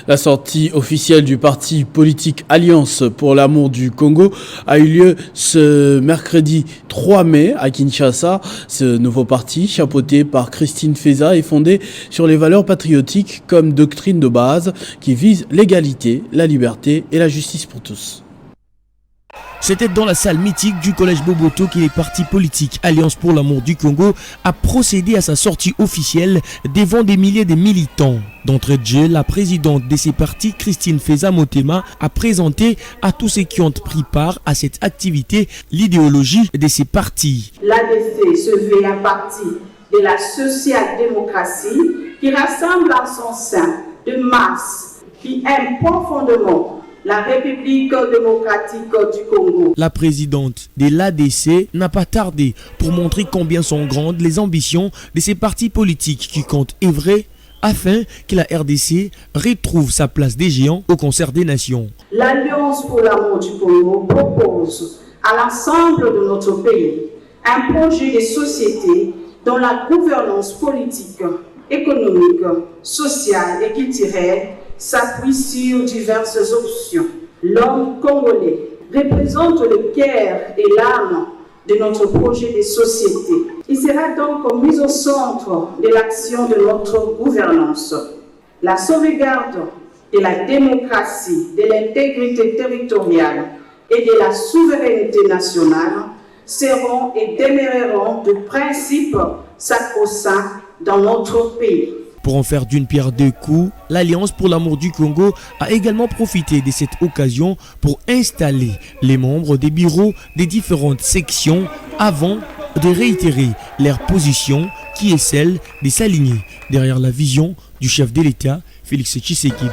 La sortie officielle du parti politique Alliance pour l'amour du Congo a eu lieu ce mercredi 3 mai à Kinshasa. Ce nouveau parti, chapeauté par Christine Feza, est fondé sur les valeurs patriotiques comme doctrine de base qui vise l'égalité, la liberté et la justice pour tous. C'était dans la salle mythique du collège Boboto que les partis politiques Alliance pour l'amour du Congo a procédé à sa sortie officielle devant des milliers de militants. D'entrée de jeu, la présidente de ces partis, Christine Feza Motema, a présenté à tous ceux qui ont pris part à cette activité l'idéologie de ces partis. L'ADC se veut un parti de la social-démocratie qui rassemble en son sein de masse qui aiment profondément la République démocratique du Congo. La présidente de l'ADC n'a pas tardé pour montrer combien sont grandes les ambitions de ces partis politiques qui comptent œuvrer afin que la RDC retrouve sa place des géants au concert des nations. L'Alliance pour l'amour du Congo propose à l'ensemble de notre pays un projet de société dont la gouvernance politique, économique, sociale et culturelle s'appuie sur diverses options. L'homme congolais représente le cœur et l'âme de notre projet de société. Il sera donc mis au centre de l'action de notre gouvernance. La sauvegarde de la démocratie, de l'intégrité territoriale et de la souveraineté nationale seront et demeureront de principes sacro-saints dans notre pays. Pour en faire d'une pierre deux coups, l'Alliance pour l'amour du Congo a également profité de cette occasion pour installer les membres des bureaux des différentes sections avant de réitérer leur position qui est celle de s'aligner derrière la vision du chef de l'État, Félix Tshisekedi.